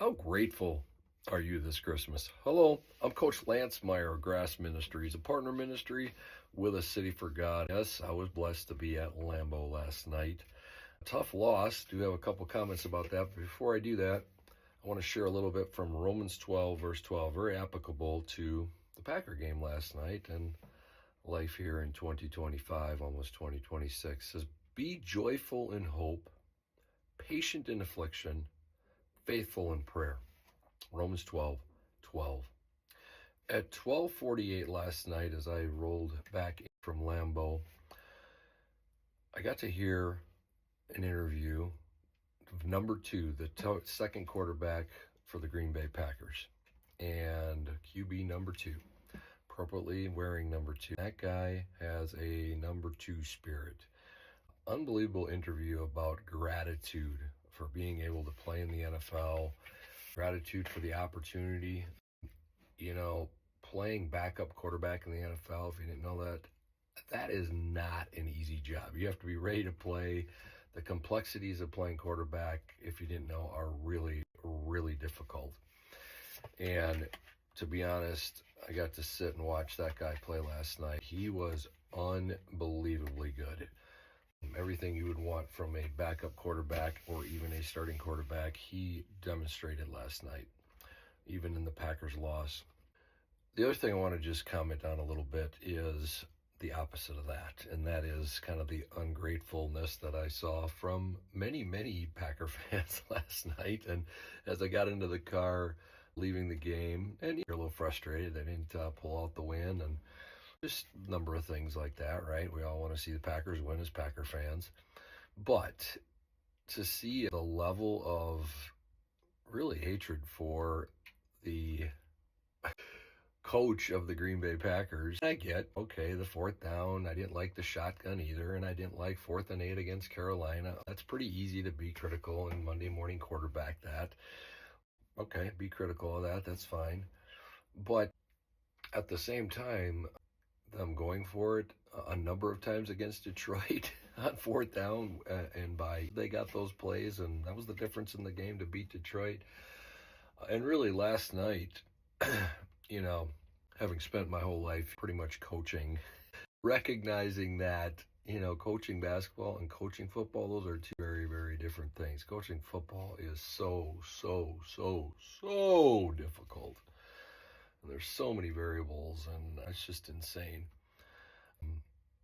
How grateful are you this Christmas? Hello, I'm Coach Lance Meyer of GRAS Ministries, a partner ministry with a City for God. Yes, I was blessed to be at Lambeau last night. Tough loss. Do have a couple comments about that. But before I do that, I want to share a little bit from Romans 12, verse 12, very applicable to the Packer game last night and life here in 2025, almost 2026. It says, be joyful in hope, patient in affliction, faithful in prayer. Romans 12:12. At 12:48 last night, as I rolled back from Lambeau, I got to hear an interview of number 2, the second quarterback for the Green Bay Packers, and QB number 2, appropriately wearing number 2. That guy has a number 2 spirit. Unbelievable interview about gratitude for being able to play in the NFL, gratitude for the opportunity. Playing backup quarterback in the NFL, if you didn't know that, that is not an easy job. You have to be ready to play. The complexities of playing quarterback, if you didn't know, are really, really difficult. And to be honest, I got to sit and watch that guy play last night. He was unbelievably good. Everything you would want from a backup quarterback or even a starting quarterback, he demonstrated last night, even in the Packers' loss. The other thing I want to just comment on a little bit is the opposite of that, and that is kind of the ungratefulness that I saw from many, many Packer fans last night. And as I got into the car leaving the game, and you're a little frustrated, they didn't pull out the win, and just a number of things like that, right? We all want to see the Packers win as Packer fans. But to see the level of really hatred for the coach of the Green Bay Packers, I get, okay, the fourth down, I didn't like the shotgun either, and I didn't like 4th and 8 against Carolina. That's pretty easy to be critical and Monday morning quarterback that. Okay, be critical of that, that's fine. But at the same time, them going for it a number of times against Detroit on 4th down, and they got those plays, and that was the difference in the game to beat Detroit. And really last night, having spent my whole life pretty much coaching, recognizing that, coaching basketball and coaching football, those are two very, very different things. Coaching football is so difficult. And there's so many variables, and it's just insane.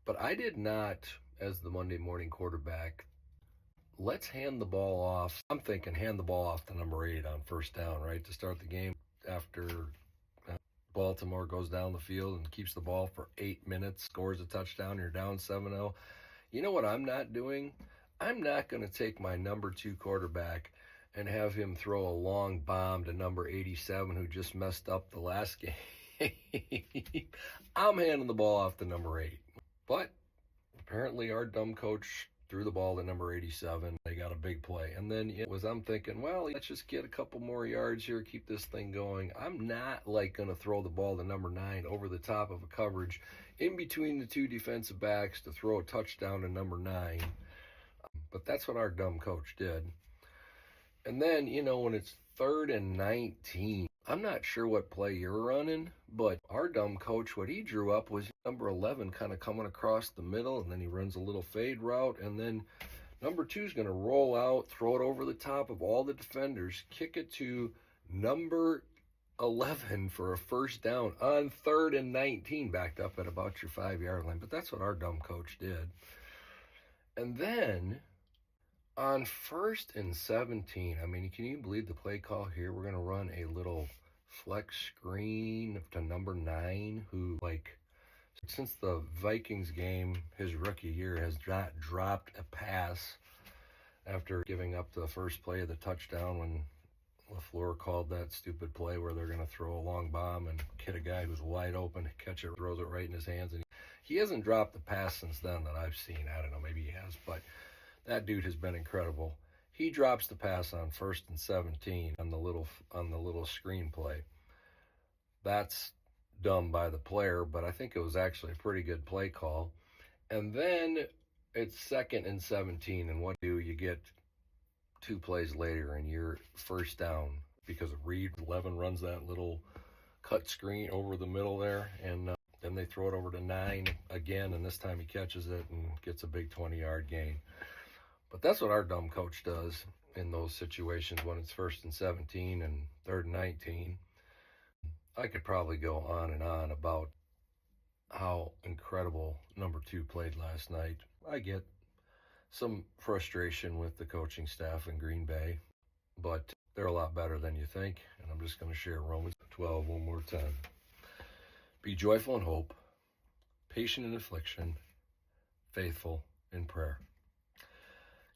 But I did not, as the Monday morning quarterback, let's hand the ball off. I'm thinking hand the ball off to number 8 on 1st down, right, to start the game after Baltimore goes down the field and keeps the ball for 8 minutes, scores a touchdown, you're down 7-0. You know what I'm not doing? I'm not going to take my number 2 quarterback and have him throw a long bomb to number 87 who just messed up the last game. I'm handing the ball off to number 8. But apparently our dumb coach threw the ball to number 87. They got a big play. And then I'm thinking, well, let's just get a couple more yards here, keep this thing going. I'm not going to throw the ball to number 9 over the top of a coverage in between the 2 defensive backs to throw a touchdown to number 9. But that's what our dumb coach did. And then, when it's 3rd and 19, I'm not sure what play you're running, but our dumb coach, what he drew up was number 11 kind of coming across the middle, and then he runs a little fade route, and then number 2 is going to roll out, throw it over the top of all the defenders, kick it to number 11 for a 1st down on 3rd and 19, backed up at about your 5-yard line. But that's what our dumb coach did. And then on 1st and 17, can you believe the play call here? We're going to run a little flex screen to number 9, who, since the Vikings game, his rookie year, has not dropped a pass after giving up the first play of the touchdown when LaFleur called that stupid play where they're going to throw a long bomb and hit a guy who's wide open, catch it, throws it right in his hands. And he hasn't dropped the pass since then that I've seen. I don't know, maybe he has, but that dude has been incredible. He drops the pass on 1st and 17 on the little screen play. That's dumb by the player, but I think it was actually a pretty good play call. And then it's 2nd and 17, and what do you get 2 plays later and you're 1st down because Reed 11 runs that little cut screen over the middle there, and then they throw it over to 9 again, and this time he catches it and gets a big 20-yard gain. But that's what our dumb coach does in those situations when it's 1st and 17 and 3rd and 19. I could probably go on and on about how incredible number 2 played last night. I get some frustration with the coaching staff in Green Bay, but they're a lot better than you think, and I'm just going to share Romans 12 one more time. Be joyful in hope, patient in affliction, faithful in prayer.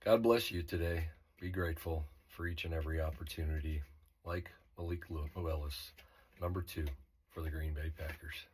God bless you today. Be grateful for each and every opportunity, like Malik Lewis, number 2 for the Green Bay Packers.